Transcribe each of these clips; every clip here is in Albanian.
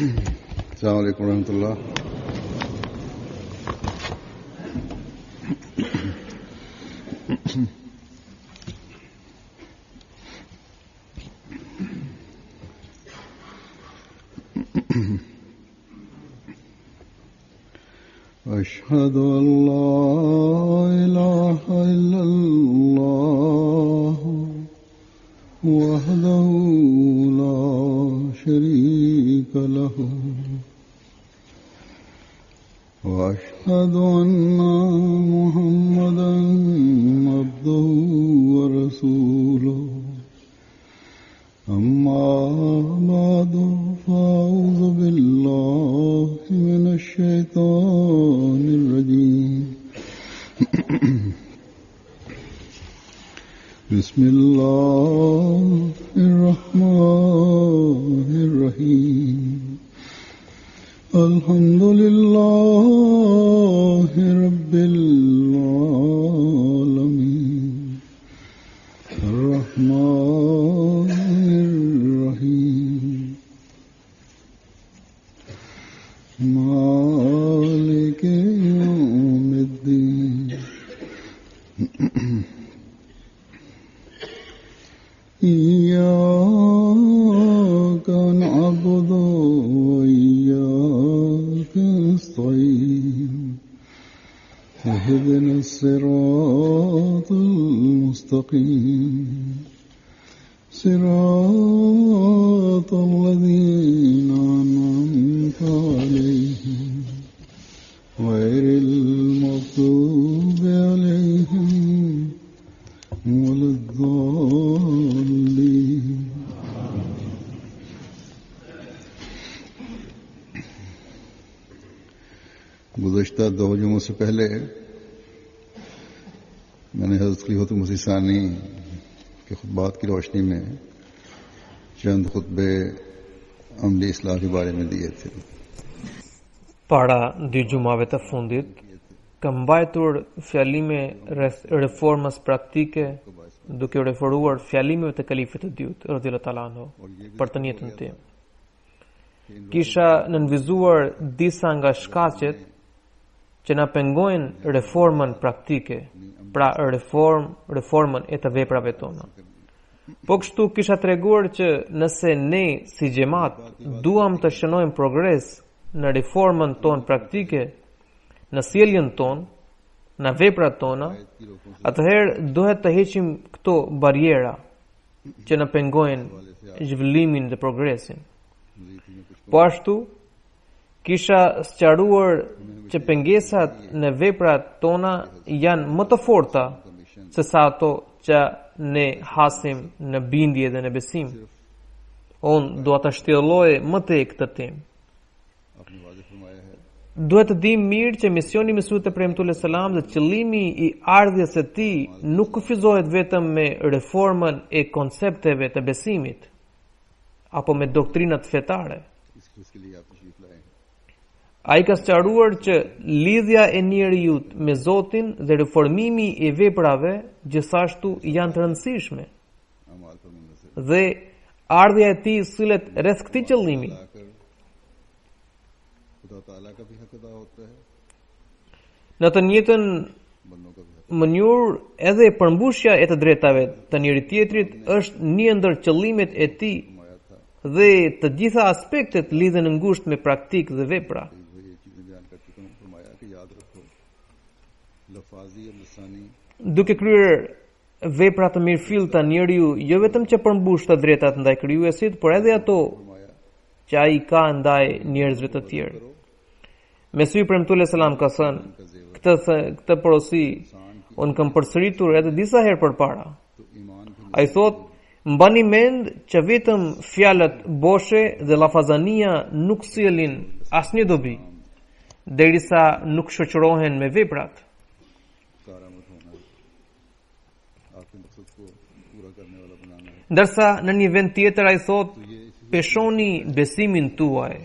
अस्सलाम वालेकुम रहमतुल्लाह। أشهد أن لا إله إلا الله وحده لا شريك له وأشهد أن محمدا عبده ورسوله أما بعد فأعوذ بالله من الشيطان الرجيم بسم الله الرحمن الرحيم الحمد لله رب العالمين الرحمن الرحيم مالك يوم الدين إياك نعبد وإياك نستعين اهدنا الصراط المستقيم صراط الذين أنعمت عليهم غير المغضوب عليهم ولا الضالين गुज़श्ता दो जुमों से पहले मैंने हज़रत खलीफत मसीह सानी के खुतबात की रोशनी में चंद खुतबे अमली इस्लाह के बारे में दिए थे। Para dy gjumave të fundit, kam mbajtur fjalime rreth reformës praktike, duke u referuar fjalimeve të kalifit të dytë, radhiyallahu ta'ala anhu, për të njëjtën temë. Kisha nënvizuar disa nga shkaqet që na pengojnë reformën praktike, pra reformën e të veprave tona. Po kështu kisha treguar që nëse ne si xhamat duam të shënojmë progres në reformën tonë praktike, në sjelljen tonë, në veprat tona, atëherë duhet të heqim këto barjera që na pengojnë zhvillimin dhe progresin. Po ashtu kisha sqaruar që pengesat në veprat tona janë më të forta se sa ato që ne hasim në bindje dhe në besim. Unë dua të shtjelloj më tej këtë temë. Duhet të dim mirë që misioni i Mesihut të premtuar selam dhe qëllimi i ardhjes së tij nuk kufizohet vetëm me reformën e koncepteve të besimit apo me doktrinat fetare. Ai ka sqaruar që lidhja e njeriut me Zotin dhe reformimi i veprave gjithashtu janë të rëndësishme. Dhe ardhja e tij sillet rreth këtij qëllimi. Në të njëjtën mënyrë edhe përmbushja e të drejtave të njëri tjetrit është një ndër qëllimet e tij dhe të gjitha aspektet lidhen ngushtë me praktikë dhe vepra. Duke kryer vepra të mirëfillta njeriu jo vetëm që përmbush të drejtat ndaj krijuesit, por edhe ato që ai ka ndaj njerëzve të tjerë. Mesih premtuar selam ka thënë, këtë porosi unë kam përsëritur edhe disa herë përpara. Ai thotë, mbani mend që vetëm fjalët boshe dhe llafazania nuk sjellin asnjë dobi, derisa nuk shoqërohen me veprat. Ndërsa në një vend tjetër ai thotë, peshoni besimin tuaj.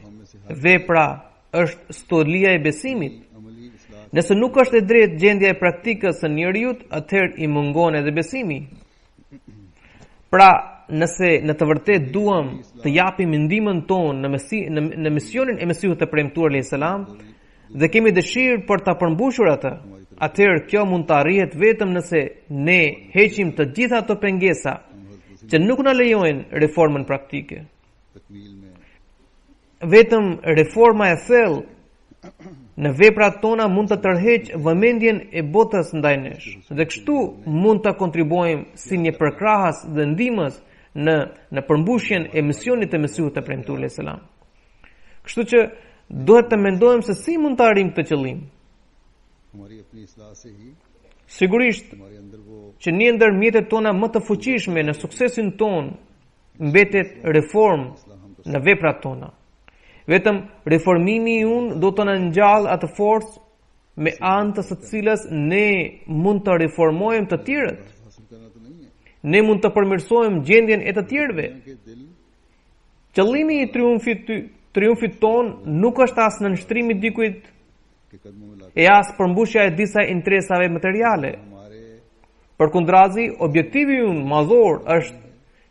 Vepra është stolia e besimit. Nëse nuk është e drejtë gjendja e praktikës së njeriut, atëherë I mungon edhe besimi. Pra, nëse në të vërtet duam të japim ndihmën tonë në misionin e Mesihut të premtuar alayhis salam dhe kemi dëshirë për ta përmbushur atë, atëherë kjo mund të arrihet vetëm nëse ne heqim të gjitha ato pengesa që nuk na lejojnë reformën praktike. तकमील में Vetëm reforma e thellë në veprat tona mund të tërheq vëmendjen e botës ndaj nesh dhe kështu mund të kontribuojmë si një përkrahas dhe ndihmës në përmbushjen e misionit të Mesihut të premtuar alayhis salam. Kështu që duhet të mendojmë se si mund të arrijmë këtë qëllim. हमारी अपनी इस्लाह से ही Sigurisht हमारे अंदर वो që një ndër mjetet tona më të fuqishme në suksesin ton mbetet reform në veprat tona. Vetëm reformimi i unë do të na ngjall atë forcë me anë të së cilës ne mund të reformojmë të tjerët. हासिल करना तो नहीं है Ne mund të përmirësojmë gjendjen e të tjerëve. कि दिल Qëllimi i triumfit ton nuk është as në nështrimi dikujt के कदमों में लाकर e as përmbushja e disa interesave materiale. हमारे Përkundrazi, objektivi ynë madhor është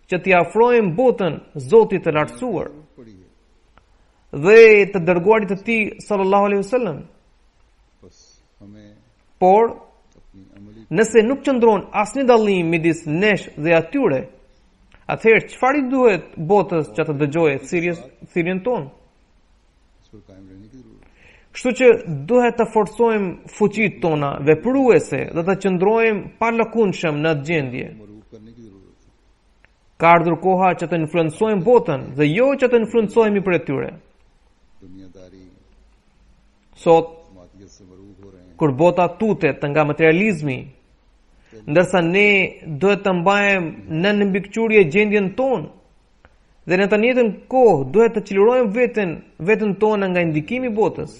që t'i afrojmë botën Zotit të lartësuar पड़ी है dhe të dërguarit të tij sallallahu alaihi wasallam. बस हमें Por अपनी अमली nëse nuk qëndron asnjë dallim midis nesh dhe atyre, atëherë çfarë i duhet botës që të dëgjojë thirrjen tonë? इस पर कायम रहने की जरूरत है Kështu që duhet të forcojmë fuqitë tona vepruese dhe të qëndrojmë pa lëkundshëm në atë gjendje. मरूब करने की जरूरत है Ka ardhur koha që të influencojmë botën dhe jo që të influencohemi për tyre. दुनियादारी Sot, मातियत से मरूब हो रहे हैं kur bota tutet nga materializmi, ndërsa ne duhet të mbajmë në mbikëqyrje gjendjen tonë dhe në të njëjtën kohë duhet të çlirojmë veten tonë nga ndikimi i botës.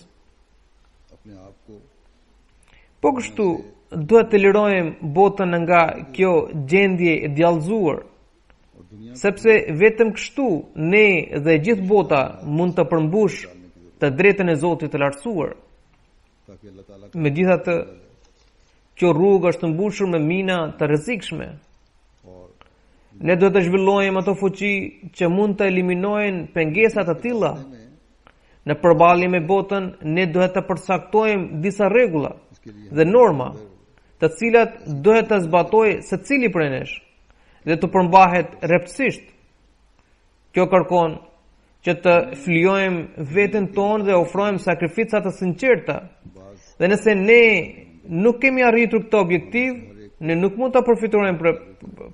अपने आप को Po kështu duhet të lirojmë botën nga kjo gjendje e djallëzuar, और दुनिया sepse vetëm kështu ne dhe gjithë bota mund të përmbush të drejtën e Zotit të lartësuar. ताकि अल्लाह ताला Megjithatë, kjo rrugë është mbushur me mina të rrezikshme. और Ne duhet të zhvillojmë ato fuqi që mund të eliminojnë pengesat të tilla. में Në përballje me botën, ne duhet të përcaktojmë disa rregulla इसके लिए dhe norma, të cilat duhet të zbatojë secili prej nesh dhe të përmbahet rreptësisht. Kjo kërkon që të flijojmë veten tonë dhe ofrojmë sakrifica të sinqerta. बाज Dhe nëse ne nuk kemi arritur këtë objektiv, ne nuk mund të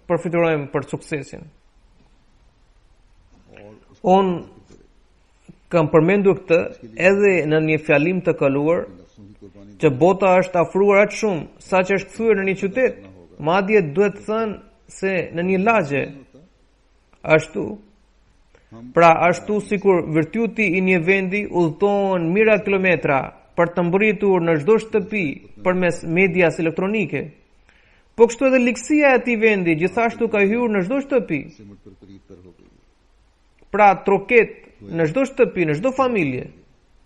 përfitojmë për suksesin. और Unë kam përmendur këtë edhe në një fjalim të kaluar नफ्सों की कुर्बानी që bota është afruar aq shumë sa që është kthyer në një qytet. Madje duhet thënë se në një lagje. Ashtu. Pra ashtu sikur virtuti i një vendi udhëton mijëra kilometra për të mbërritur në çdo shtëpi përmes medias elektronike. Po kështu edhe ligësia e atij vendi gjithashtu ka hyrë në çdo shtëpi. सिमट कर करीब तर हो गई Pra troket në çdo shtëpi, në çdo familje.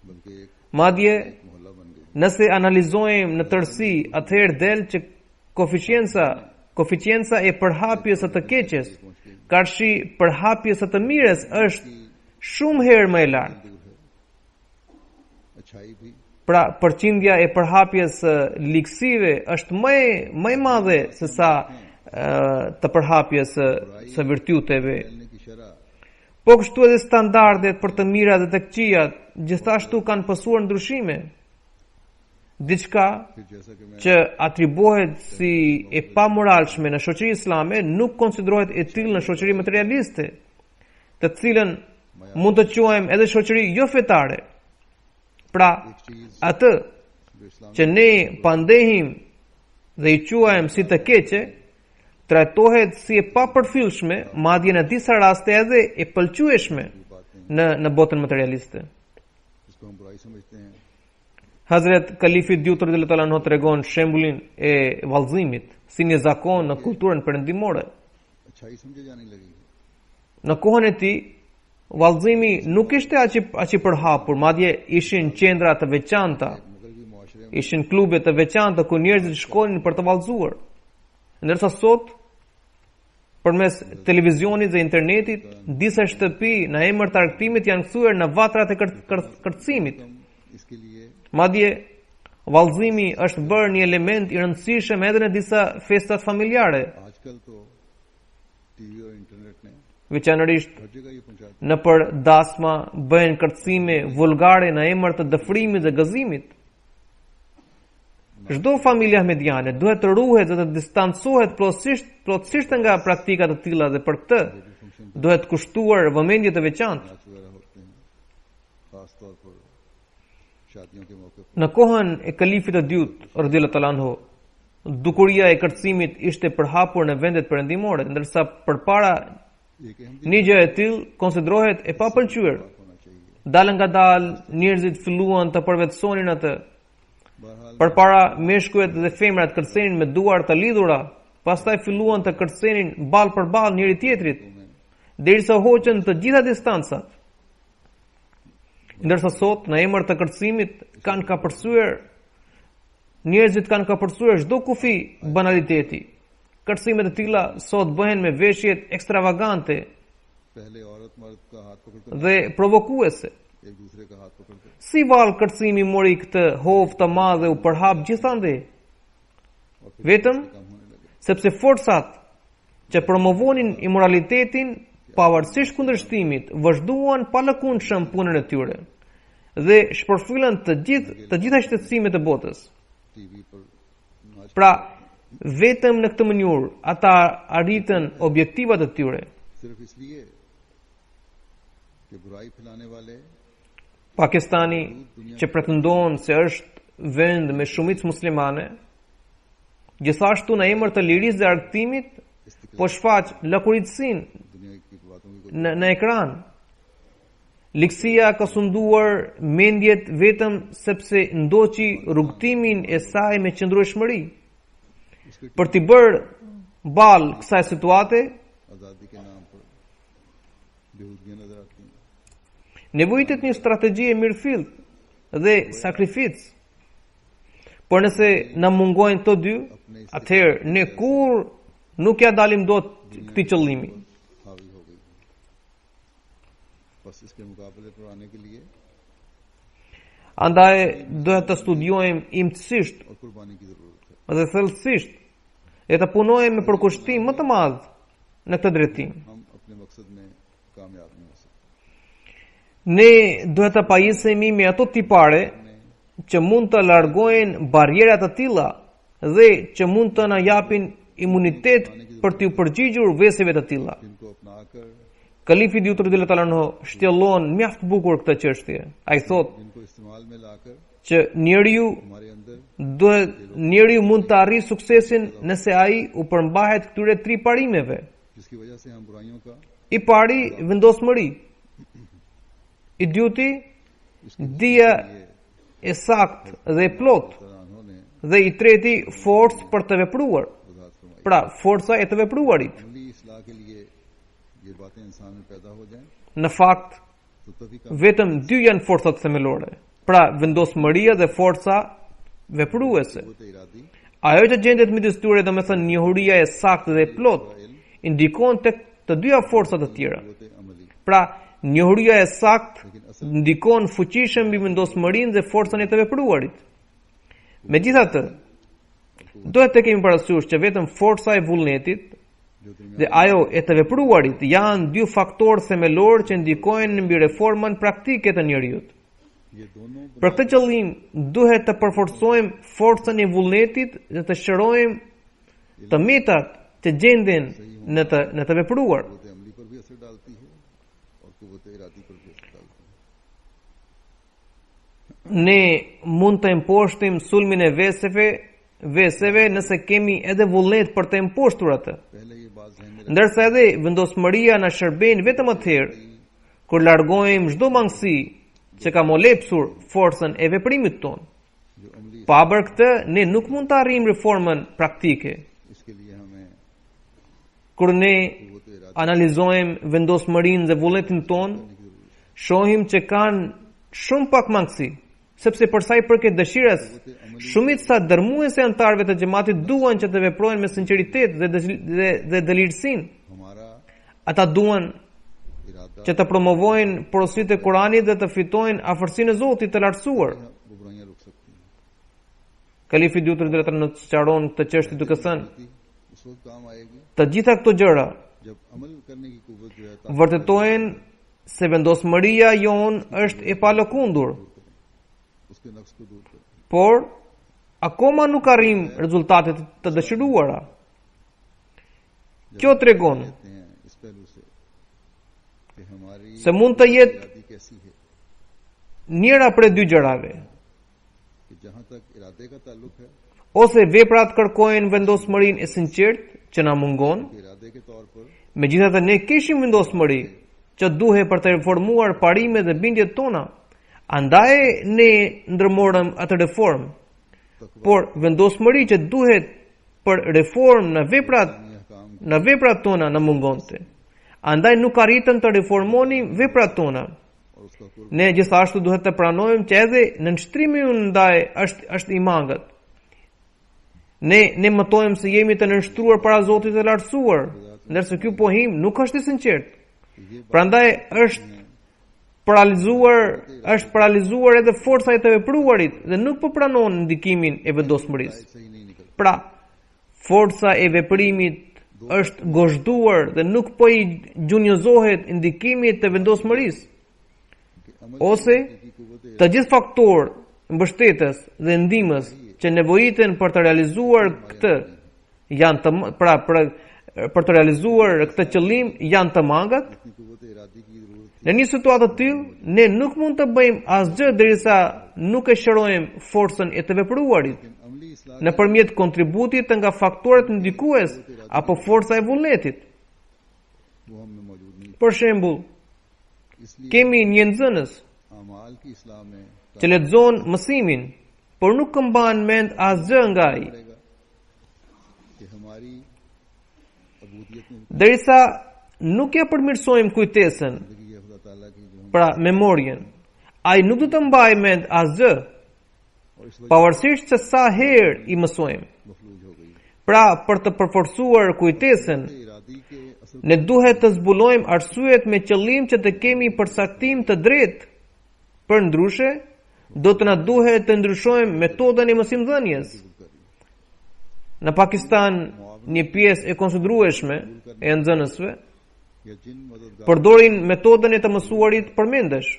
बल्कि एक Madje मोहल्ला बन गई nëse analizojmë në tërësi, atëherë del që koeficienca e përhapjes së të keqes, karshi përhapjes së të mirës është shumë herë më e lartë. दूर है अच्छाई भी Pra përqindja e përhapjes së ligësive është më e madhe se sa të përhapjes së virtuteve. फैलने की शरह Po kështu edhe standardet për të mirat dhe të këqijat gjithashtu kanë pësuar ndryshime. Diçka फिर जैसा कि मैं që atribuohet si e pamoralshme në shoqëri islame nuk konsiderohet e tillë në shoqëri materialiste, të cilën mund të quajmë edhe shoqëri jo fetare. Pra, एक चीज atë जो इस्लाम që ne pandehim dhe i quajmë si të keqe, trajtohet si e papërfillshme, madje në disa raste edhe e pëlqyeshme की बातें në botën materialiste. जिसको हम बुराई समझते हैं Hazret Kalifi Dyutër dhe Letala në tregon shembullin e vallëzimit si një zakon në kulturën perëndimore. अच्छाई समझे जाने लगी है Në kohën e tij, vallëzimi nuk ishte aq i përhapur, madje ishin qendra të veçanta, मगरबी मुआशरे में ishin klube të veçanta ku njerëzit shkonin për të vallëzuar. Ndërsa sot, Përmes televizionit dhe internetit, disa shtëpi në emër të argëtimit janë kthyer në vatrat e kërcimit. इसके लिए Madje vallëzimi është bërë një element i rëndësishëm edhe në disa festat familjare, आजकल तो टीवी और इंटरनेट ने veçanërisht हर जगह ये पहुंचा दिया। në për dasma bëhen kërcime vulgare në emër të dëfrimit dhe gëzimit. Çdo familje ahmediane duhet të ruhet dhe të distancohet plotësisht nga praktikat të tilla dhe për këtë duhet kushtuar vëmendje të veçantë. नाच वगैरह होते हैं खास तौर पर शादियों के मौके पर। Në kohën e kalifit të dytë, radhiyallahu ta'ala anhu, dukuria e kërcimit ishte përhapur në vendet perëndimore, ndërsa përpara एक अहम një gjë e tillë konsiderohet e papëlqyer. होना चाहिए। Dalë nga dalë, njerëzit filluan të përvetësonin atë. बहरहाल Përpara meshkujt dhe femrat kërcenin me duar të lidhura, pastaj filluan të kërcenin ball për ball njëri tjetrit, derisa hoqën të gjitha distancat. Ndërsa sot në emër të kërcimit njerëzit kanë kapërcyer çdo kufi banaliteti. Kërcimet e tilla sot bëhen me veshjet ekstravagante पहले औरत मर्द का हाथ पकड़कर dhe provokuese. एक दूसरे का हाथ पकड़कर Si val kërcimi mori këtë hovë të madhe u përhap gjithande, vetëm काम होने लगे। sepse forcat që promovonin imoralitetin pavarësisht kundërshtimit vazhduan pa lëkundshëm punën e tyre dhe shpërfyllën të gjitha shtetësimet e botës. TV पर नाच Pra, vetëm në këtë mënyrë ata arritën objektivat e tyre. सिर्फ इसलिए कि बुराई फैलाने वाले Pakistani, që pretendon se është vend me shumicë muslimane, gjithashtu në emër të lirisë dhe argëtimit, po shfaq lakuritësinë दुनिया की बातों की në ekran. Likësia ka sunduar mendjet vetëm sepse ndoqi rrugtimin e saj me qëndrueshmëri. Për t'i bërë ballë kësaj situate, आजादी के नाम पर बेहूदियां नजर आती हैं। nevojitet një strategji e mirëfillt dhe sakrificë. Por nëse na mungojnë këto dy, atëherë ne kur nuk ja dalim dot këtij qëllimi. हावी हो गई। बस इसके मुकाबले पर आने के लिए Andaj duhet të studiojmë imtësisht और कुर्बानी की जरूरत है। dhe thellësisht e të punojmë me përkushtim më të madh në këtë drejtim. हम अपने मकसद में कामयाब नहीं हो सकते। Ne duhet të pajisemi me ato tipare që mund të largojnë barrierat të tilla dhe që mund të na japin imunitet për t'u përgjigjur veseve të tilla. जिनको अपनाकर Kalifi Dyut radhiyallahu ta'ala anhu shtjellon mjaft bukur këtë çështje. Ai thotë जिनको इस्तेमाल में लाकर që हमारे अंदर njeriu mund të arrijë suksesin nëse ai u përmbahet këtyre tri parimeve. जिसकी वजह से हम बुराइयों का I pari, vendosmëri. I dyti, dija e saktë dhe e plot. तरानों ने Dhe i treti, forcë për të vepruar. वजाहत फरमाई। Pra, forca e të vepruarit. अमली इस्लाह के लिए ये बातें इंसान में पैदा हो जाएं Në fakt, तो तभी का vetëm dy janë forcat themelore. Pra, vendosmëria dhe forca vepruese. कुव्वत Eradi Ajo që gjendet midis tyre, domethënë njohuria e saktë dhe e plot, indikon tek të dyja forcat e tjera. कुव्वत अमली। Pra, njohuria e saktë ndikon fuqishëm mbi vendosmërinë dhe forcën e të vepruarit. Megjithatë, duhet të kemi parasysh që vetëm forca e vullnetit जो दुनिया dhe ajo e të vepruarit janë dy faktorë themelor që ndikojnë mbi reformën praktike të njeriut. ये दोनों Për këtë qëllim, duhet të përforcojmë forcën e vullnetit dhe të shërojmë të metat që gjenden në të vepruar. कुव्वत अमली पर भी असर डालती है और कुव्वत इरादी पर भी असर डालती है। Ne mund të imposhtim sulmin e veseve nëse kemi edhe vullnet për të imposhtur atë. पहले ये बात ध्यान में Ndërsa edhe vendosmëria na shërben vetëm atëherë kur largojmë çdo mangësi që ka molepsur forcën e veprimit ton. जो अमली Pa bërë këtë, ne nuk mund të arrijmë reformën praktike. इसके लिए हमें Kur ne कुव्वत Eradi analizojmë vendosmërinë dhe vullnetin ton, shohim që kanë shumë pak mangësi, sepse për sa i përket dëshirës, shumica dërmuese antarëve të xhamatit duan që të veprojnë me sinqeritet dhe dëlirësinë. हमारे ata duan इरादा që të promovojnë porositë e Kuranit dhe të fitojnë afërsinë e Zotit të lartësuar. वो बुराइयां रुक सकती हैं। Kalifi dytë në sqaron këtë çështje duke thënë, उस वक्त काम आएगी të gjitha këto gjëra जब अमल करने की कुव्वत जो है vërtetojnë se vendosmëria jon është e palëkundur, उसके नफ्स को दूर करे। por akoma nuk arrim rezultatet të dëshiruara. Kjo tregon कहते हैं इस पहलू से कि हमारी se mund të jetë Eradi कैसी है njëra prej dy gjërave. कि जहां तक इरादे का ताल्लुक है Ose veprat kërkojnë vendosmërinë e sinqertë që na mungon, कि इरादे के तौर पर megjithatë ne kishim vendosmëri që duhet për të reformuar parimet dhe bindjet tona, andaj ne ndërmorëm atë reform. Por vendosmëri që duhet për reform në veprat tona na mungonte. Andaj nuk arritëm të reformonim veprat tona. और उसका कुर्ब Ne gjithashtu duhet të pranojmë që edhe nënshtrimi ynë ndaj është i mangët. Ne mëtojmë se jemi të nënshtruar para Zotit të lartësuar, ndërsa ky pohim nuk është i sinqert. Prandaj është paralizuar edhe forca e të vepruarit dhe nuk po pranon ndikimin e vendosmërisë. सही नहीं निकल Pra, forca e veprimit është gozhduar dhe nuk po i gjunjëzohet ndikimit të vendosmërisë. कि अमल Ose की कुव्वत të gjithë faktorë mbështetës dhe ndihmës që nevojiten për të realizuar këtë janë të për të realizuar këtë qëllim janë të mangat. की कुव्वत इरादी की जरूरत Në një situatë të tillë, ne nuk mund të bëjmë asgjë derisa nuk e shërojmë forcën e të vepruarit थी। अमली इस्लाह nëpërmjet kontributit nga faktorët ndikues apo forca e vullnetit. वो हम में मौजूद नहीं, Për shembull, इसलिए kemi një nxënës अमाल की इस्लाह में që lexon mësimin, por nuk mban mend asgjë nga ai, पड़ेगा कि हमारी अबूदियत में derisa nuk ja përmirësojmë kujtesën, जिंदगी है खुदा ताला की जो हम pra memorien. Ai nuk do të mbajë mend asgjë, और इस वजह pavarësisht se sa herë i mësojmë. मफलूज हो गई। Pra, për të përforcuar kujtesën, Eradi के असल ne duhet të zbulojmë arsyet me qëllim që të kemi përcaktim të drejtë. Për ndryshe, do të na duhet të ndryshojmë metodën e mësimdhënies. Në Pakistan, një pjesë e konsiderueshme e nxënësve या जिन मददगार përdorin metodën e të mësuarit përmendesh.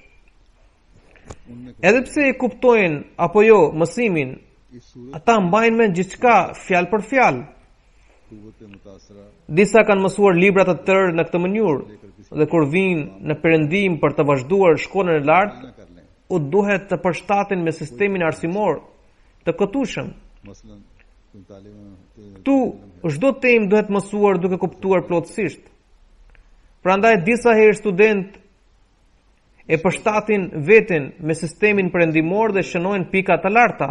उनने Edhe pse e kuptojnë apo jo mësimin, इस सूरत ata mbajnë mend gjithçka fjalë për fjalë. कुव्वत मुतासरा Disa kanë mësuar libra të tërë në këtë mënyrë dhe kur vinë në perëndim për të vazhduar shkollën e lartë, न कर लें। u duhet të përshtaten me sistemin arsimor të këtushëm. मसलन तुम तालिम Tu çdo temë duhet mësuar duke kuptuar plotësisht. Prandaj disa herë student e përshtatin veten me sistemin perëndimor dhe shënojnë pika të larta,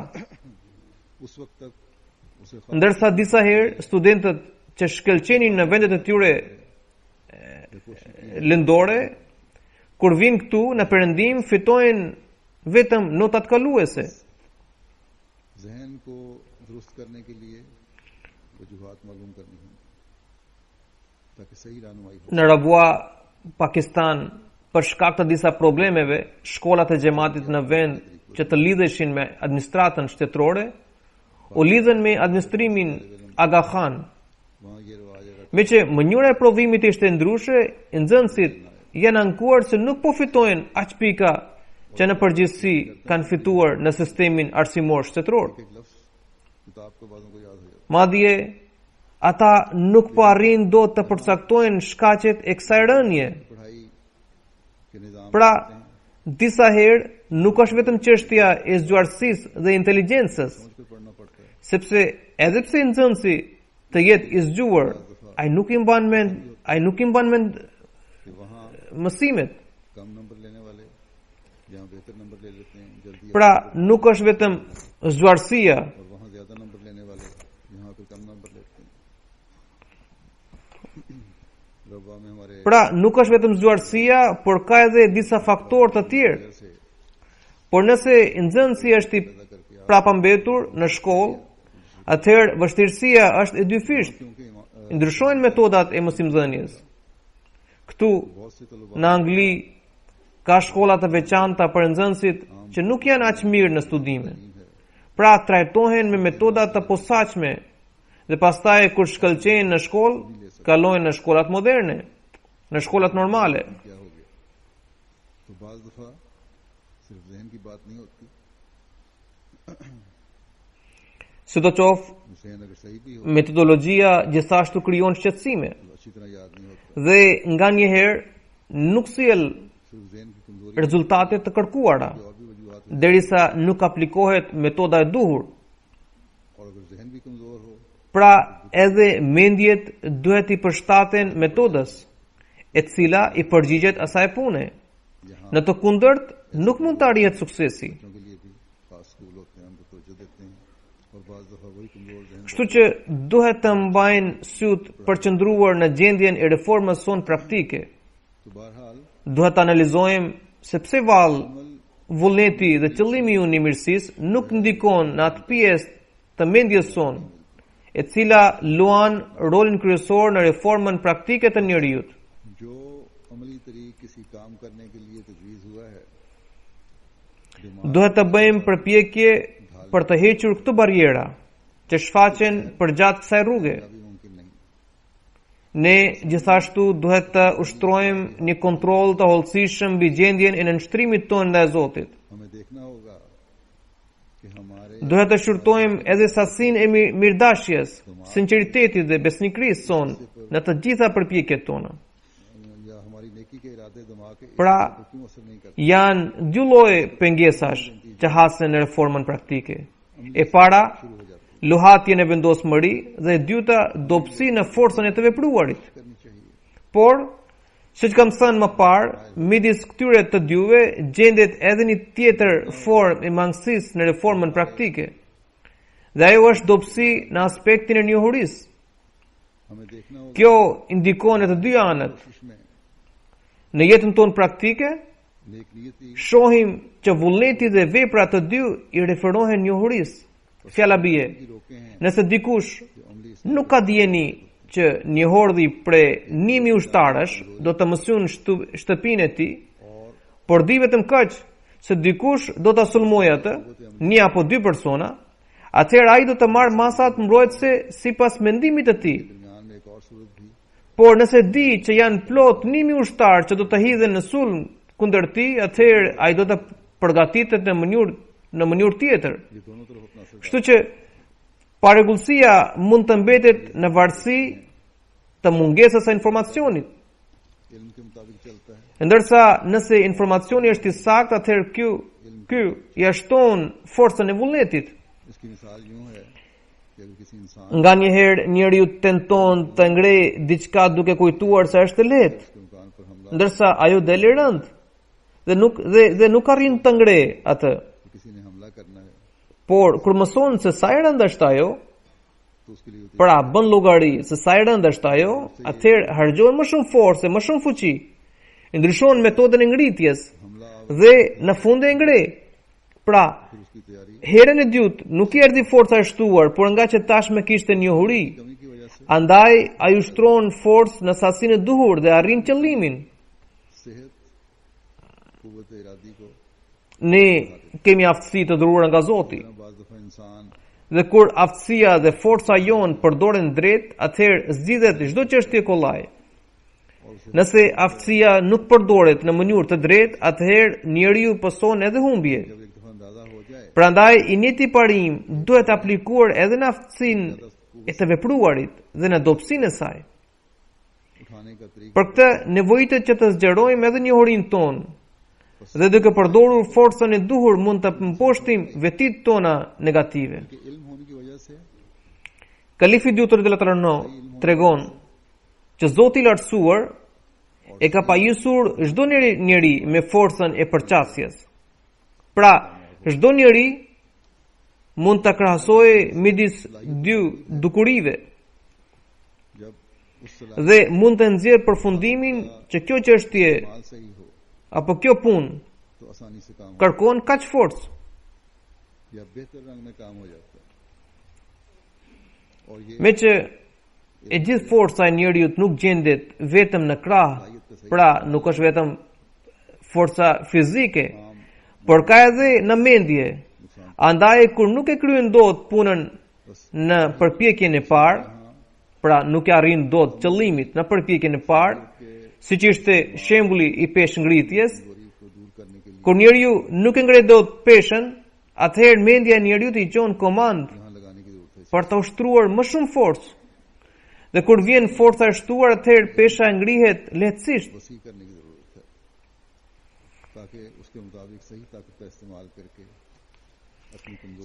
उस वक्त तक उसे ndërsa disa herë studentët që shkëlqenin në vendet e tyre lëndore, kur vinë këtu në perëndim fitojnë vetëm notat kaluese. जहन को दुरुस्त करने के लिए वजूहात मालूम करनी है ताकि सही रहनुमाई हो। Në Rabua, Pakistan, për shkak të disa problemeve, shkollat e xhamatit në vend që të lidheshin me administratën shtetërore, u lidhen me administrimin Aga Khan. वहाँ ये रिवाज है Me që mënyra e provimit ishte ndryshe, nxënësit janë ankuar se nuk po fitojnë aq pika që në përgjithësi kanë fituar në sistemin arsimor shtetëror. एक लफ्ज किताब के बातों को याद हो जाता Madje ata nuk po arrin dot të përcaktojnë shkaqet e kësaj rënje. है। पढ़ाई के निजाम Pra, disa herë nuk është vetëm çështja e zgjuarësisë dhe inteligjencës, समझ कर पढ़ना पड़ता है। sepse edhe pse nxënësi të jetë i zgjuar, ai nuk i mban mend कि वहाँ mësimet. कम नंबर लेने वाले यहाँ बेहतर नंबर ले लेते हैं जल्दी Pra, nuk është vetëm zgjuarësia, और वहाँ ज्यादा नंबर लेने वाले यहाँ पे कम नंबर लेते हैं। रब्बा में हमारे pra nuk është vetëm zgjuarësia, por ka edhe disa faktorë të tjerë. से Por nëse nxënësi është i prapambetur në shkollë, atëherë vështirësia është e dyfisht. क्योंकि Ndryshojnë metodat e mësimdhënies. Këtu बहुत से तलबा në Angli ka shkolla të veçanta për nxënësit që nuk janë aq mirë në studime. Pra trajtohen me metoda të posaçme dhe pastaj kur shkëlqejnë në shkollë, kalojnë në shkollat moderne, në shkollat normale. क्या हो गया। तो बाज दफा सिर्फ जहन की बात नहीं होती, Sidoqoftë, जहन अगर सही भी हो metodologjia gjithashtu krijon shqetësime तो अच्छी तरह याद नहीं होता, dhe nganjëherë nuk sjell सिर्फ जहन की कमजोरी rezultate të kërkuara और भी वजूहात derisa nuk aplikohet metoda e duhur. और अगर जहन भी कमजोर हो Pra edhe mendjet duhet i përshtaten metodës, e cila i përgjigjet asaj pune. यहाँ Në të kundërt, nuk mund të arrihet suksesi. बच्चों के लिए भी खास स्कूल होते हैं, हम तो तवज्जो देते हैं और बाज दफा वही कमजोर जहन Kështu që duhet të mbajnë syt përqendruar në gjendjen e reformës sonë praktike. तो बहरहाल Duhet të analizojmë se pse vallë vullneti dhe qëllimi i mirësisë nuk ndikon në atë pjesë të mendjes sonë, e cila luan rolin kryesor në reformën praktike të njerëzit. जो अमली तरीक किसी काम करने के लिए तजवीज़ हुआ है, Duhet të bëjmë përpjekje për të hequr këto barriera që shfaqen përgjatë kësaj rruge. भी मुमकिन नहीं। Ne gjithashtu duhet të ushtrojmë një kontroll të hollësishëm mbi gjendjen e nënshtrimit tonë ndaj Zotit. हमें देखना होगा कि हमारे Duhet të shurtojmë edhe sasinë e mirëdashjes, sinqeritetit dhe besnikërisë sonë në të gjitha përpjekjet tona. या हमारी नेकी के इरादे दिमाग के Pra, पर क्यों असर नहीं करते। janë dy lloje pengesash që hasen në reformën praktike. E para, luhatjen e vendosmëri dhe e dyta, dobësi në forcën e të vepruarit. करनी चाहिए। Por, siç kam thënë më parë, midis këtyre të dyve gjendet edhe një tjetër formë e mangësisë në reformën praktike. Dhe ajo është dobësi në aspektin e njohurisë. हमें देखना होगा Kjo indikon në të dy anët. कोशिश में Në jetën tonë praktike, नेक नियति shohim që vullneti dhe vepra të dy i referohen njohurisë. Fjala bie, की रोके हैं nëse dikush कि अमली nuk ka dijeni që një hordhi prej 1000 ushtarësh do të mësojnë shtëpinë e tij, और por di vetëm kaq se dikush do ta sulmojë atë, një apo dy persona, atëherë ai do të marrë masat mbrojtëse sipas mendimit të tij. दरमियान में एक और सूरत भी Por nëse di që janë plot 1000 ushtarë që do të hidhen në sulm kundër tij, atëherë ai do të përgatitet në mënyrë tjetër. ये दोनों तरफ अपना असर Kështu që paregullësia mund të mbetet në varësi të mungesës së informacionit. इल्म के मुताबिक चलता है। Ndërsa nëse informacioni është i saktë, atëherë ky ja shton forcën e vullnetit. इसकी मिसाल यूं है कि अगर किसी इंसान Nganjëherë njeriu tenton të ngrejë diçka duke kujtuar se është e lehtë, के मकान पर हमला ndërsa ajo del i rënd dhe nuk arrin të ngrejë atë. तो किसी ने हमला करना है Por kur mëson se sa e rënd është ajo, तो उसके लिए होती pra bën llogari se sa e rënd është ajo, atëherë harxhon më shumë forcë, më shumë fuqi. Ndryshon metodën e ngritjes हमला dhe në fund e ngre. Pra, फिर उसकी तैयारी herën e dytë nuk i erdhi forca e shtuar, por nga që tashmë kishte njohuri, कमी की वजह से andaj ai ushtron forcë në sasinë e duhur dhe arrin qëllimin. सेहत कुव्वत इरादी को Ne kemi aftësi të dhuruara nga Zoti, बाज दफा इंसान dhe kur aftësia dhe forca jon përdoren drejt, atëherë zgjidhet çdo çështje kollaj. और उसे Nëse aftësia nuk përdoret në mënyrë të drejtë, atëherë njeriu pëson edhe humbje. जब एक दफा अंदाजा हो जाए Prandaj i njëjti parim duhet aplikuar edhe në aftësinë e të vepruarit dhe në dobësinë e saj. उठाने का तरीका Për këtë nevojitet që të zgjerojmë edhe njohurinë tonë dhe duke përdorur forcën e duhur mund të mposhtim vetit tona negative. कि इल्म होने की वजह से Kalifi Dutër dhe Latrano tregon që Zoti i lartësuar e ka pajisur çdo njeri me forcën e përqasjes. Pra, çdo njeri mund të krahasojë midis dy dukurive जब उस dhe mund të nxjerrë përfundimin që kjo çështje माल सही हो apo kjo punë तो आसानी से काम हो kërkon kaq forcë. या बेहतर रंग में काम हो जाता है। और ये Me që e gjithë forca e njeriut nuk gjendet vetëm në krah, pra nuk është vetëm forca fizike, por ka edhe në mendje. Andaj kur nuk e kryen dot punën në përpjekjen e parë, pra nuk e arrin dot qëllimit në përpjekjen e parë, siç ishte shembulli i peshë ngritjes, kur njeriu nuk e ngre dot peshën, atëherë mendja e njeriu i gjon komand për të ushtruar më shumë forcë. Dhe kur vjen forca e shtuar, atëherë pesha ngrihet lehtësisht.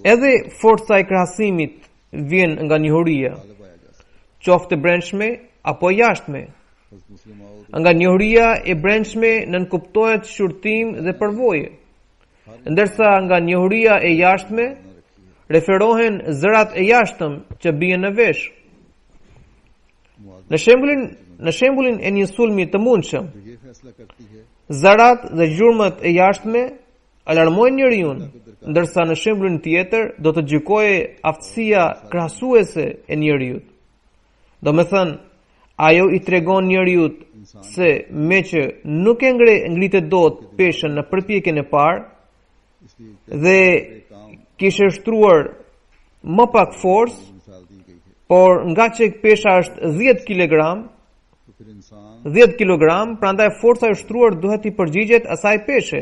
Edhe forca e krahasimit vjen nga njohuria, qoftë e brendshme apo e jashtme. Nga njohuria e brendshme nënkuptohet shurtim dhe përvojë, ndërsa nga njohuria e jashtme referohen zërat e jashtëm që bien në vesh. Në shembullin e një sulmi të mundshëm, zërat dhe gjurmët e jashtme alarmojnë njeriu, ndërsa në shembullin tjetër do të gjykojë aftësia krahasuese e njeriu. Domethënë, ajo i tregon njeriu se me që nuk e ngritet dot peshën në përpjekjen e parë dhe kishte shtruar më pak forcë, por nga që pesha është 10 kg, prandaj forca e shtruar duhet i përgjigjet asaj peshe.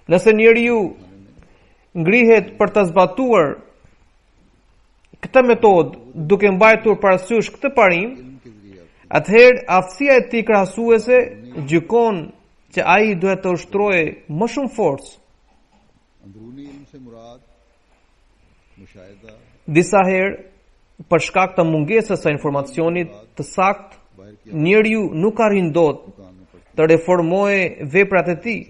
Nëse njeriu ngrihet për të zbatuar këtë metodë duke mbajtur parasysh këtë parim, atëherë aftësia e tij krahasuese gjykon që ai duhet të ushtrojë më shumë forcë. Disa herë, për shkak të mungesës së informacionit të saktë, njeriu nuk arrin dot të reformojë veprat e tij.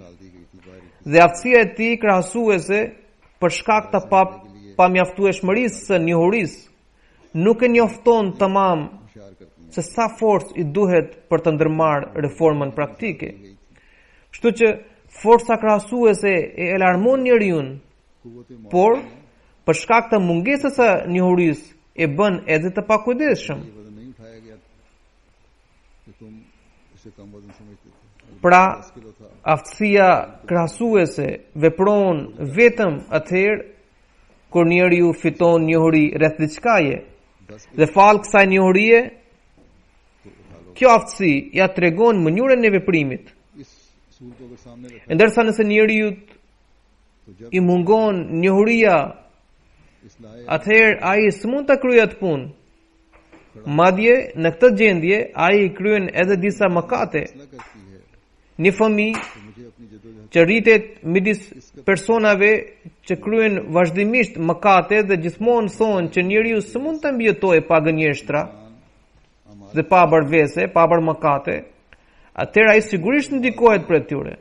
Dhe aftësia e tij krahasuese, për shkak të pamjaftueshmërisë së njohurisë, nuk e njofton tamam se sa forcë i duhet për të ndërmarrë reformën praktike. Kështu që forca krahasuese e alarmon njeriu, por për shkak të mungesës së njohurisë e bën edhe të pakujdesshëm. Pra, aftësia krahasuese vepron vetëm atëherë kur njeriu fiton njohuri rreth diçkaje. Dhe fal kësaj njohurie, kjo aftësi ja tregon mënyrën e veprimit. Ndërsa nëse njeriu i mungon njohuria, atëherë ai s'mund ta kryejë atë punë. Madje në këtë gjendje ai kryen edhe disa mëkate. Një fëmijë që rritet midis personave që kryen vazhdimisht mëkate dhe gjithmonë thonë që njeriu s'mund të mbijetojë pa gënjeshtra dhe pa bërvese, pa bërë mëkate, atëherë ai sigurisht ndikohet për tyre.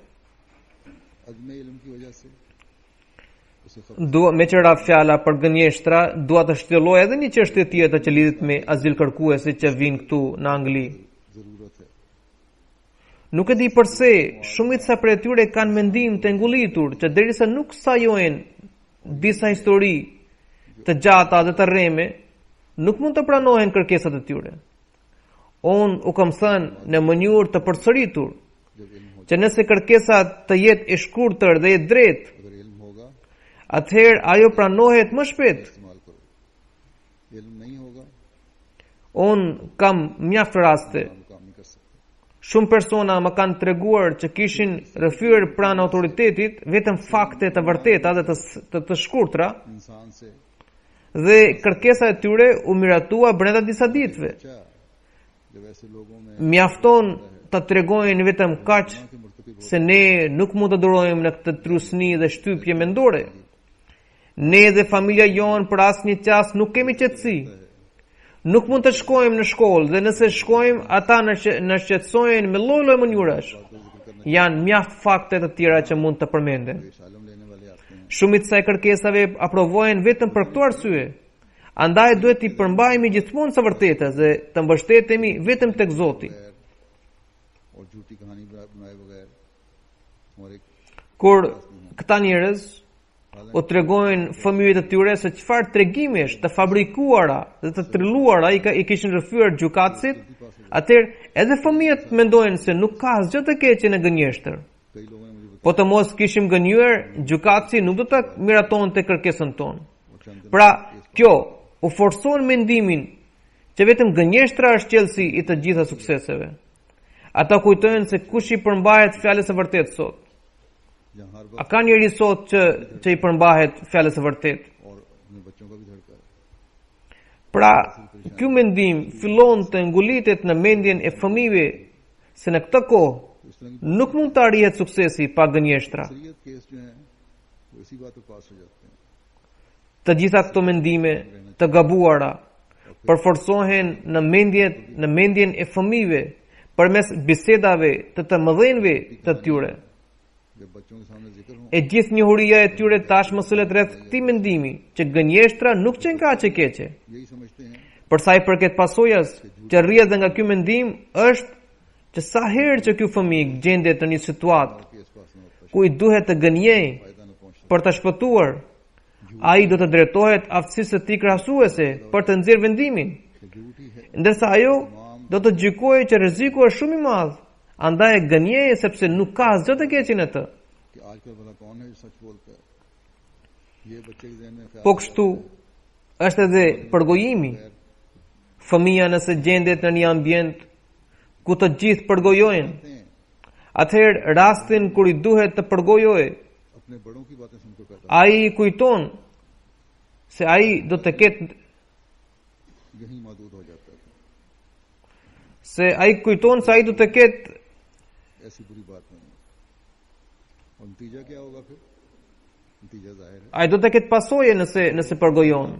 Me qëra fjala për gënjeshtra, dua të shtjelloj edhe një çështje tjetër që lidhet me azilkërkuesit që vinë këtu në Angli. Nuk e di përse, shumica prej tyre kanë mendim të ngullitur që derisa nuk sajojnë disa histori të gjata dhe të rreme, nuk mund të pranohen kërkesat e tyre. Unë u kam thënë në mënyrë të përsëritur që nëse kërkesa të jetë e shkurtër dhe e drejtë, atëherë ajo pranohet më shpejt. Unë kam mjaft raste. Shumë persona më kanë treguar që kishin rrëfyer pranë autoritetit vetëm fakte të vërteta dhe të shkurtra, dhe kërkesa e tyre u miratua brenda disa ditëve. Mjafton të tregojnë vetëm kaq se ne nuk mund të durojmë në këtë trusni dhe shtypje mendore. Ne dhe familja jonë për asnjë qast nuk kemi qetësi. Nuk mund të shkojmë në shkollë dhe nëse shkojmë, ata në shqetësojnë me lloj-lloj mënyrash. Janë mjaft fakte të tjera që mund të përmenden. Shumica e kërkesave aprovojnë vetëm për këto arsye. Andaj duhet i përmbajmë gjithmonë së vërtetës dhe të mbështetemi vetëm tek Zoti. Kur këta njerëz u tregojnë fëmijëve të tyre se çfarë tregimesh të fabrikuara dhe të trilluara i kishin rrëfyer gjykatësit, atëherë edhe fëmijët mendojnë se nuk ka asgjë të keqe në gënjeshtër. कई लोगों ने मुझे Po të mos kishim gënjur, gjykatësi nuk do të miratonte kërkesën tonë. बताया चंद दिन Pra, kjo u forson mendimin që vetëm gënjeshtra është qelësi i të gjitha sukseseve. Ata kujtojnë se kush i përmbahet fjalës së vërtetë sot. जहाँ हर A वक्त ka njeri sot që i përmbahet fjalës së vërtetë? और अपने बच्चों का भी धड़का है Pra, ky mendim fillon të ngulitet në mendjen e fëmijëve se në këtë kohë तो इस तरह की nuk mund të arrihet suksesi pa gënjeshtra. शरीयत केस जो हैं वो इसी बात पे पास हो जाते हैं Të gjitha këto mendime të gabuara përforcohen në mendjen e fëmijëve përmes bisedave të mëdhenjve të tyre. जब बच्चों के सामने जिक्र हो E gjithë njohuria e tyre tashmë sëlet rreth këtij mendimi që gënjeshtra nuk qenë kaq e keqe. यही समझते हैं Për sa i përket pasojës që rrjedh nga ky mendim është që sa herë që ky fëmijë gjendet në një situatë कि इस पास न होता ku i duhet të gënjejë फायदा न पहुंचता për të shpëtuar, ai do të drejtohet aftësisë së tij krahasuese për të nxjerrë vendimin, कि झूठ ही है ndërsa ajo do të gjykojë që rreziku është shumë i madh, andaj e gënjejë sepse nuk ka asgjë të keqe në të. कि आजकल भला कौन है जो सच बोलता है ये बच्चे के ذहन में ख्याल Po kështu është edhe përgojimi. Fëmia nëse gjendet në një ambient ku të gjithë përgojojnë, आते हैं atëherë rastin kur i duhet të përgojojë, अपने बड़ों की बातें सुनकर पैदा ai i kujton se ai do të ketë यही मौजूद हो जाता है do të ketë ऐसी बुरी बात नहीं है और नतीजा क्या होगा फिर नतीजा जाहिर है ai do të ketë pasojë nëse përgojon.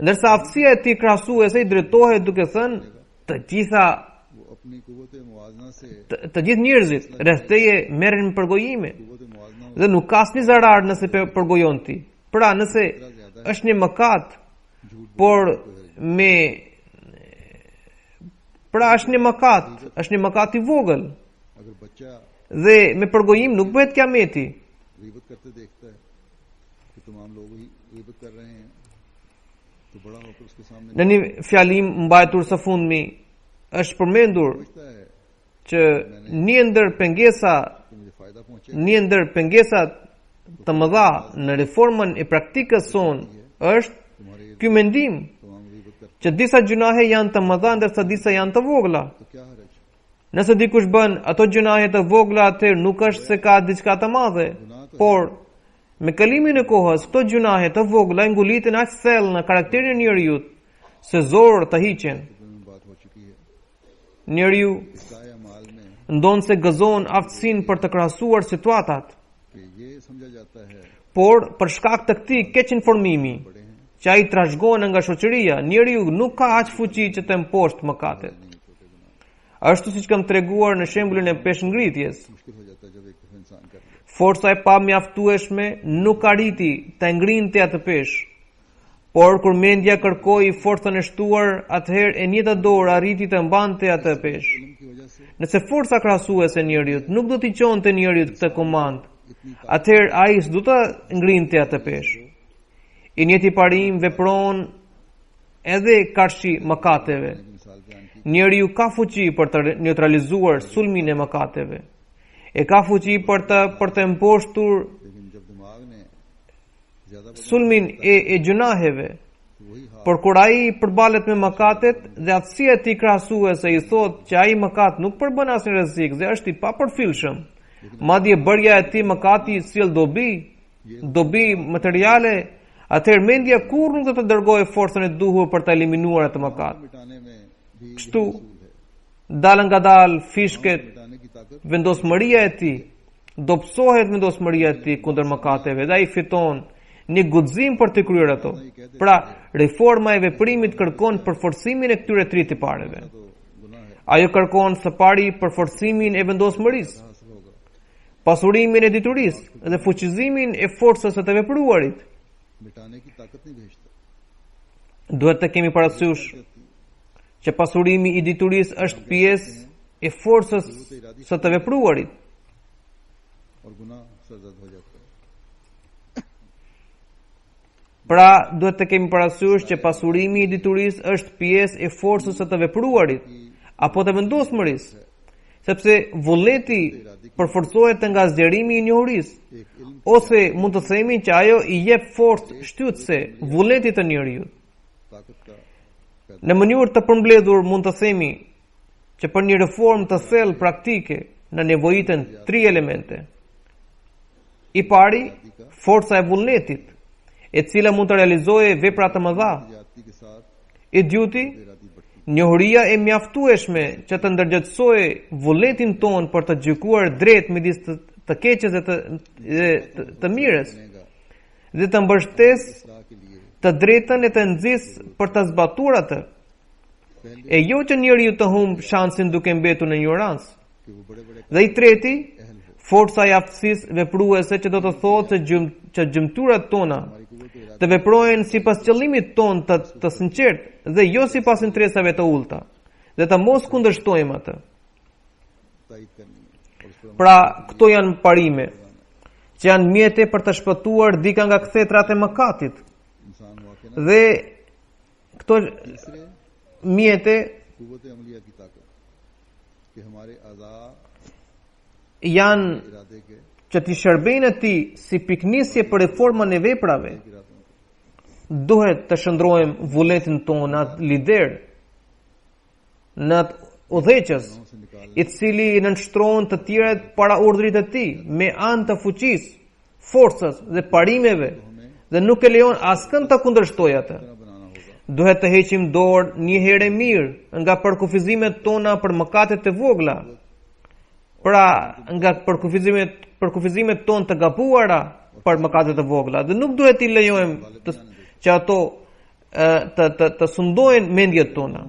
Ndërsa aftësia e tij krahasuese i drejtohet duke thënë të gjitha वो अपनी कुव्वत मुआजना से të gjithë njerëzit rreth teje merren me përgojime कुव्वत मुआजना dhe nuk ka asnjë zarar nëse përgojon ti. Pra, nëse është një mëkat, por me pra është një mëkat i vogël अगर बच्चा dhe me përgojim nuk bëhet kiameti. गीबत करते देखता है कि तमाम लोग ही गीबत कर रहे हैं तो बड़ा होकर उसके सामने Në një fjalim mbajtur së fundmi është përmendur समझता है që një ndër कि मुझे फायदा पहुंचे të mëdha në reformën e praktikës sonë është तुम्हारे ky mendim तमाम गीबत कर që disa gjunahe janë të mëdha ndërsa disa janë të vogla. तो क्या हरज Nëse dikush bën ato gjunahe të vogla, atëherë nuk është se ka diçka të madhe, por me kalimin e kohës këto gjunahe të vogla nguliten aq thellë në karakterin e njeriu se zor të hiqen. में बात हो चुकी है Njeriu इस्लाह माल में ndonë se gëzon aftësinë për të krahasuar situatat, कि ये समझा जाता है por për shkak të këtij keq informimi बड़े हैं që ai trashëgohen nga shoqëria, njeriu nuk ka aq fuqi që të mposhtë mëkatet. नहीं छोटे गुनाह Ashtu siç kam treguar në shembullin e peshngritjes, मुश्किल हो जाता है जब एक दफा इंसान कर ले forca e pamjaftueshme nuk arriti të ngrinte atë peshë. Por kur mendja kërkoi forcën e shtuar, atëherë e njëjta dorë arriti të mbante atë peshë. इल्म की वजह से Nëse forca krahasuese e njeriu nuk do t'i çonte njeriu këtë komand, atëherë ai s'do të ngrinte atë peshë. I njëjti parim vepron edhe karshi mëkateve. की मिसाल बयान की Njeriu ka fuqi për të neutralizuar sulmin e mëkateve. E ka fuqi për të mposhtur लेकिन जब दिमाग ने ज्यादा बदला sulmin e gjunaheve. तो वही हाल Por kur ai përballet me mëkatet dhe aftësia e tij krahasuese i thotë që ai mëkat nuk përbën asnjë rrezik dhe është i papërfillshëm. Madje bërja e tij mëkati sjell dobi materiale, atëherë mendja kurrë nuk do të dërgojë forcën e duhur për ta eliminuar atë mëkat. मिटाने में भी यही Kështu उसूल है dalë ngadal fishket मिटाने की ताकत vendosmëria e tij, dobësohet vendosmëria e tij kundër mëkateve dhe ai fiton një guxim për të kryer ato. Pra, reforma e veprimit kërkon përforcimin e këtyre tre tipareve. तो गुनाह है Ajo kërkon së pari përforcimin e vendosmërisë, हासिल होगा pasurimin e diturisë dhe fuqizimin e forcës së të vepruarit. मिटाने की ताकत नहीं भेजता Duhet të kemi parasysh që pasurimi i diturisë është pjesë e forcës së të vepruarit. और गुनाह सरजद हो जाता है Pra duhet të kemi parasysh që pasurimi I diturisë është pjesë e forcës së të vepruarit apo të vendosmërisë, sepse vullneti përforcohet nga zgjerimi I njohurisë, ose mund të themi që ajo I jep forcë shtytëse vullnetit të njeriut. Në mënyrë të përmbledhur mund të themi që për një reformë të thellë praktike në nevojiten 3 elemente. I pari, forca e vullnetit, e cila mund të realizojë vepra të mëdha. I dyuti, njohuria e mjaftueshme që të ndërgjegjësojë vullnetin ton për të gjykuar drejt midis të keqes dhe të mirës, dhe të mbështesë të drejtën e të nxjisë për të zbatuar atë. E jo që njeriu të humb shansin duke mbetur në ignorancë. Dhe I treti, forca e aftësisë vepruese që do të thotë që gjymtyrat tona të veprojnë sipas qëllimit ton të sinqert dhe jo sipas interesave të ulta, dhe të mos kundërshtojmë atë. Pra, këto janë parime që janë mjete për të shpëtuar dika nga kthetrat e mëkatit. Dhe këto mjete janë që t'i shërbejnë atij si piknisje për reformën e veprave. Duhet të shndrojmë vullnetin tonë në atë lider, në atë udhëheqës, I cili nënshtrohen të tjerët para urdhrit të tij, me anë të fuqisë, forcës dhe parimeve, dhe nuk e lejon askënd të kundërshtojë atë. Duhet të heqim dorë një herë mirë nga përkufizimet tona për mëkatet e vogla. Pra, nga përkufizimet tonë të gabuara për mëkatet e vogla, dhe nuk duhet I lejojmë që ato të sundojnë mendjet tona.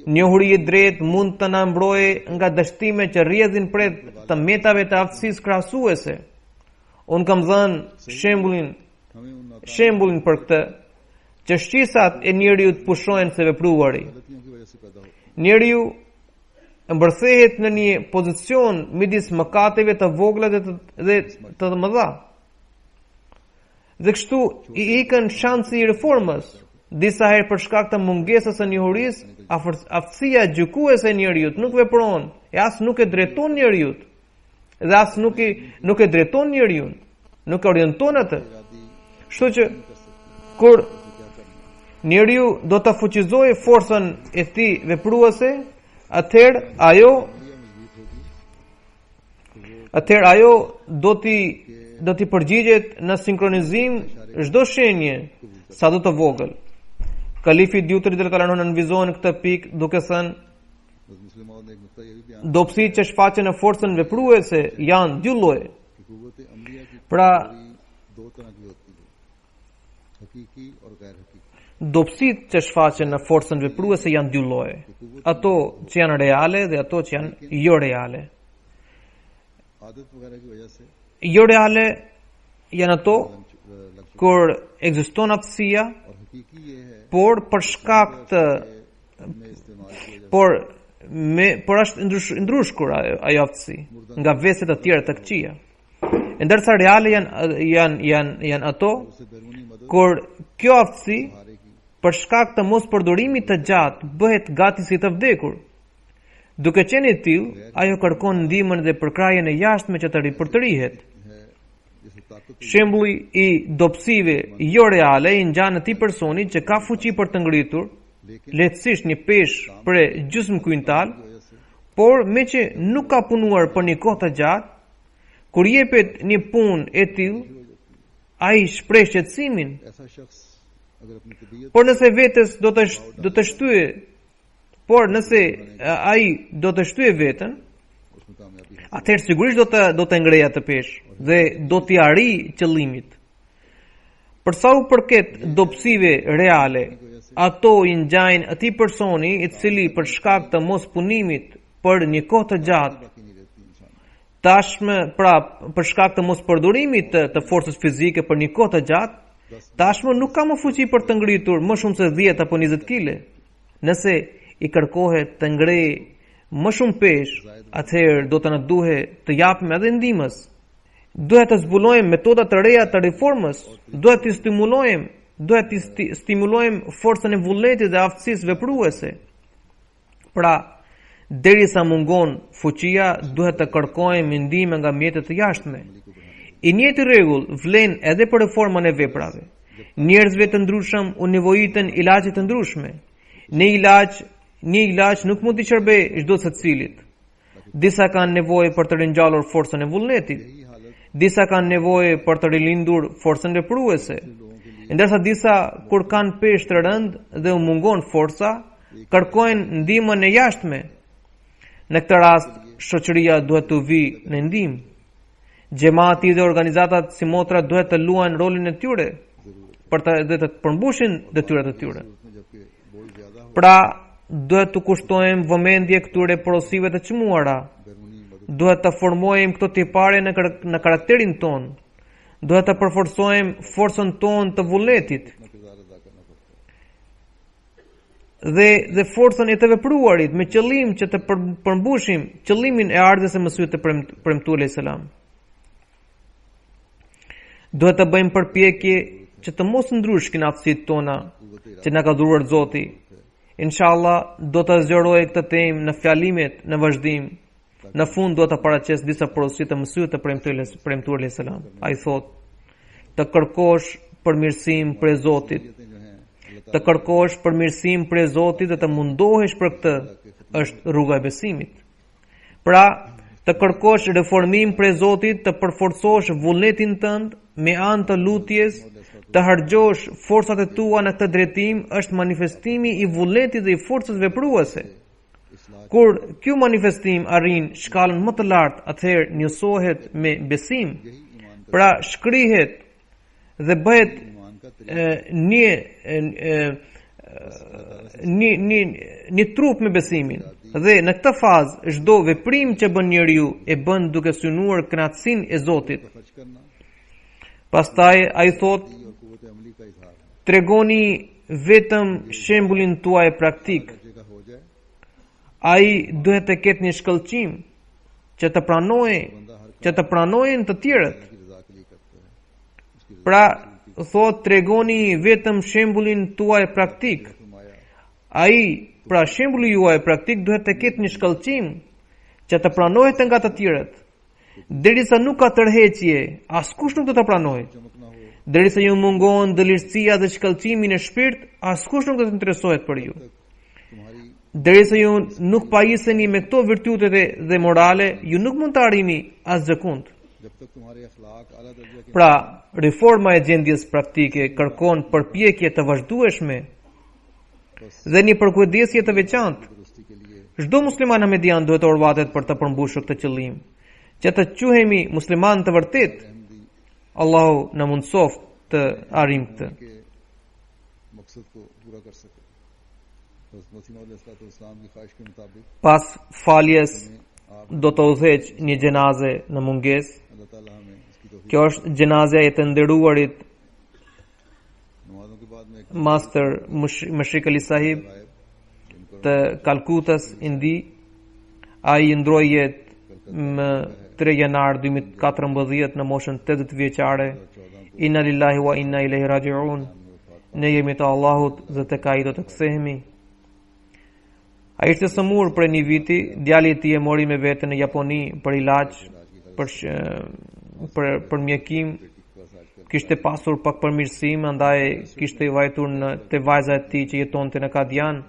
Njohuri e drejtë mund të na mbrojë nga dështime që rrjedhin prej të metave të aftësisë krahasuese. Unë kam dhënë shembullin për këtë, që shqisat e njeriu të pushojnë se vepruari. Njeriu mbërthehet në një pozicion midis mëkateve të vogla dhe të mëdha. Dhe kështu I ikën shansi I reformës. Disa herë për shkak të mungesës së njohurisë, aftësia gjykuese e njeriu nuk vepron, e as nuk e drejton njeriu. Dhe as nuk e drejton njeriu, nuk e orienton atë. Kështu që kur njeriu do të fuqizojë forcën e tij vepruese, atëherë ajo do t'i përgjigjet në sinkronizim çdo shenje, sa do të vogël. Kalifi Dyutri në nënvizojnë këtë pikë duke thënë, dobësitë që shfaqen në forcën vepruese janë 2 lloje. Pra, dobësitë që shfaqen në forcën vepruese janë 2 lloje. Ato që janë reale dhe ato që janë jo reale. Jo reale janë ato kur ekziston aftësia, por për shkak të por është ndrushkur ajo aftësi nga veset të tjera të këqija. Ndërsa reale janë ato kur kjo aftësi për shkak të mos përdorimit të gjatë bëhet gati si të vdekur. Duke qenë e tillë, ajo kërkon ndihmën dhe përkrahjen e jashtme që të ripërtërihet. Shembulli I dobësive jo reale I ngjan atij personi që ka fuqi për të ngritur lehtësisht një peshë për gjysmë kuintal, por me që nuk ka punuar për një kohë të gjatë, kur jepet një punë e tillë, ai shpreh shqetësimin. Por nëse vetes do të shtyje, por nëse ai do të shtyje veten, atëherë sigurisht do të ngrejë atë peshë dhe do t'i arrijë qëllimit. Për sa u përket dobësive reale, ato I ngjajnë atij personi I cili për shkak të mos punimit për një kohë të gjatë, tashmë pra për shkak të mos përdorimit të forcës fizike për një kohë të gjatë, tashmë nuk ka më fuqi për të ngritur më shumë se 10 apo 20 kg. Nëse I kërkohet të ngrejë më shumë peshë, atëherë do të na duhet të japim edhe ndihmës. Duhet të zbulojmë metoda të reja të reformës, duhet të stimulojmë forcën e vullnetit dhe aftësisë vepruese. Pra, derisa mungon fuqia, duhet të kërkojmë ndihmë nga mjetet të jashtme. I njëjti rregull vlen edhe për reformën e veprave. Njerëzve të ndryshëm u nevojiten ilaçe të ndryshme. Një ilaç nuk mund të shërbejë çdo secilit. Disa kanë nevojë për të ringjallur forcën e vullnetit, disa kanë nevojë për të rilindur forcën vepruese, ndërsa disa kur kanë peshë të rëndë dhe u mungon forca, kërkojnë ndihmën e jashtme. Në këtë rast, shoqëria duhet të vijë në ndihmë. Xhamati dhe organizatat si motra duhet të luajnë rolin e tyre për të përmbushin detyrat e tyre. Pra, duhet të kushtojmë vëmendje këtyre porosive të çmuara. Duhet të formojmë këto tipare në karakterin ton. Duhet të përforcojmë forcën ton të vullnetit dhe forcën e të vepruarit me qëllim që të përmbushim qëllimin e ardhes së Mesihut të premtuar alayhis salam. Duhet të bëjmë përpjekje që të mos ndryshkin aftësitë tona që na ka dhuruar Zoti. Inshallah do të zgjeroj këtë temë në fjalimet në vazhdim. Në fund do të paraqes disa porosi të Mesihut të premtuar alayhis salam. Ai thotë: të kërkosh përmirësim prej Zotit. Të kërkosh përmirësim prej Zotit dhe të mundohesh për këtë është rruga e besimit. Pra, të kërkosh reformim prej Zotit, të përforcosh vullnetin tënd me anë të lutjes, të harxhosh forcat e tua në këtë drejtim është manifestimi i vullnetit dhe i forcës vepruese. Kur ky manifestim arrin shkallën më të lartë, atëherë njësohet me besim. Pra, shkrihet dhe bëhet një trup me besimin. Dhe në këtë fazë çdo veprim që bën njeriu e bën duke synuar kënaqësinë e Zotit. Pastaj ai thotë: tregoni vetëm shembullin tuaj praktik. Ai duhet të ketë një shkëlqim që të pranojnë të tjerët. Pra, thot tregoni vetëm shembullin tuaj praktik. Pra shembulli juaj praktik duhet të ketë një shkëlqim që të pranohet nga të tjerët. Derisa nuk ka tërheqje, askush nuk do të pranojë. Derisa ju mungon dëlirësia dhe shkëlqimi në shpirt, askush nuk do të interesohet për ju. Derisa ju nuk pajiseni me këto virtute dhe morale, ju nuk mund të arrini asgjë kund. Pra, reforma e gjendjes praktike kërkon përpjekje të vazhdueshme dhe një përkujdesje të veçantë. Çdo musliman ahmedian duhet të urvatet për të përmbushur këtë qëllim, që të quhemi musliman të vërtet. Allahu na mundsoft të arrijmë këtë. Pas faljes do të udhëheq një gjenaze në mungesë. Kjo është gjenazja e të nderuarit Master Mushrik Ali Sahib të Kalkutës, Indi. Ai ndroi jetë më 3 janar 2014 në moshën 80 vjeçare. Inna lillahi wa inna ilaihi raji'un. Ne jemi të Allahut dhe tek ai do të kthehemi. Ai ishte sëmur për një viti, djali i tij e mori me vete në Japoni për ilaç, për mjekim. Kishte pasur pak përmirësim, andaj kishte i vajtur te vajza e tij që jetonte në Kadian.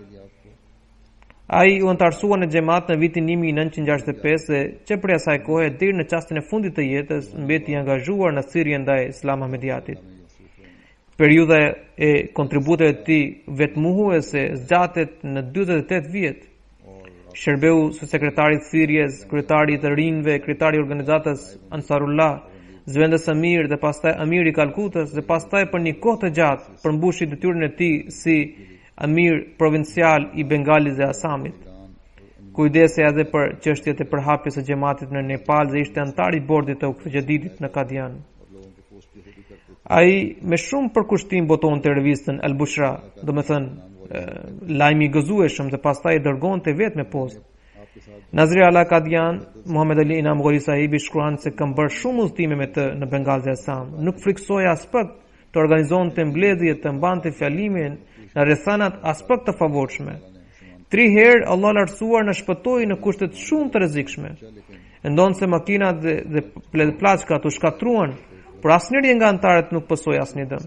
Ai u antarësua në xhamat në vitin 1965 dhe që prej asaj kohe deri në çastin e fundit të jetës mbeti i angazhuar në thirrje ndaj Islam Ahmediatit. Periudha e kontributeve të tij vetmuhuese zgjatet në 48 vjet. Shërbeu si sekretari i thirrjes, kryetari i të rinjve, kryetari i organizatës Ansarullah, zëvendës Amir dhe pastaj Amir i Kalkutës dhe pastaj për një kohë të gjatë përmbushi detyrën e tij si Amir provincial i Bengalis dhe Asamit. Kujdese edhe për çështjet e përhapjes së xhamatit në Nepal dhe ishte antar i bordit të Ukhtëjadidit në Kadian. Ai me shumë përkushtim botonte revistën El Bushra, domethënë lajmi i gëzueshëm dhe pastaj e dërgonte vetë me postë. Nazri Ala Qadian, Muhammad Ali Inam Ghori Sahib i shkruan se kam bërë shumë udhëtime me të në Bengal dhe Assam. Nuk friksoja as pak të organizonte mbledhje, të mbante fjalimin në rrethanat as pak të favorshme. 3 herë Allah lartësuar në shpëtoi në kushtet shumë të rrezikshme. Ndonë se makinat dhe plaçkat u shkatruan, por asnjëri nga anëtarët nuk pësoi asnjë dëm.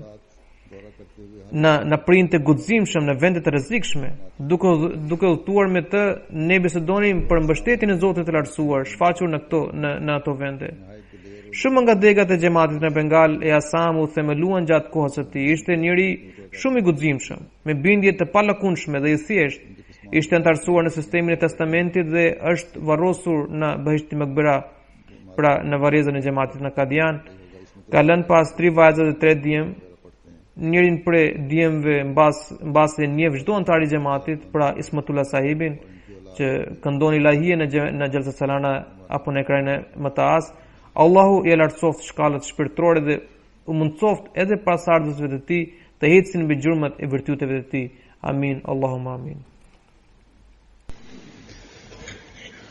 Në prind të guximshëm në vende të rrezikshme, duke udhëtuar me të, ne bisedonim për mbështetjen e Zotit të lartësuar, shfaqur në ato vende. Shumë nga degat e xhamatit në Bengal e Assam u themeluan gjatë kohës së tij. Ishte njëri shumë i guximshëm, me bindje të palakundshme dhe i thjeshtë. Ishte antarësuar në sistemin e testamentit dhe është varrosur në Bahishti Makbara, pra në varrezën e xhamatit në Qadian. Ka lënë pas 3 vajza dhe 3 djem. Njërin prej djemve mbas e njeh çdo antar i xhamatit, pra Ismatullah Sahibin, që këndon ilahie në Gjelsa Salana apo në ekranin e MTAs. Allahu i lartësoft shkallët shpirtërore dhe u mundsoft edhe pasardhësve të tij të ecin mbi gjurmët e virtyteve të tij. Amin. Allahumma amin.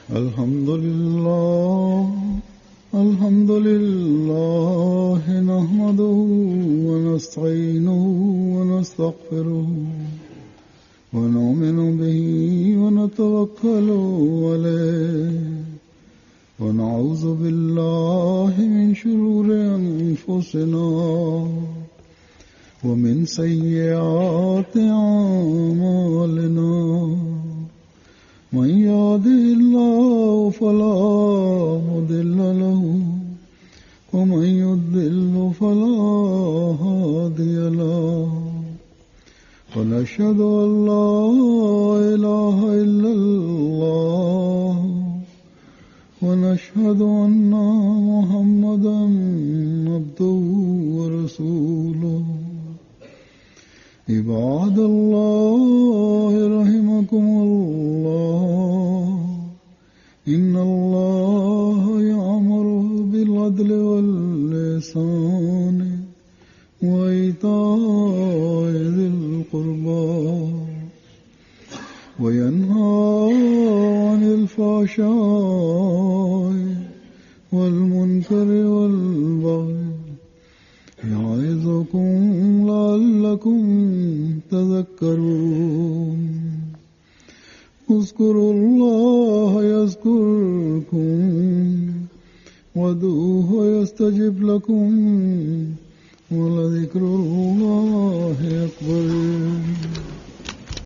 Alhamdulillah nahmaduhu wa nasta'inuhu wa nastaghfiruhu wa nu'minu bihi wa natawakkalu alayhi wa na'udhu billahi min shururi anfusina wa min sayyiati a'malina. من يهده الله فلا مضل له ومن يضلل فلا هادي له ونشهد أن لا إله إلا الله ونشهد أن محمدا عبده ورسوله. عباد الله رحمكم الله إن الله يأمر بالعدل والإحسان وإيتاء ذي القربى وينهى عن الفحشاء والمنكر والبغي يعظكم لعلكم تذكرون. اذكروا الله يذكركم وادعوه يستجب لكم ولذكر الله أكبر.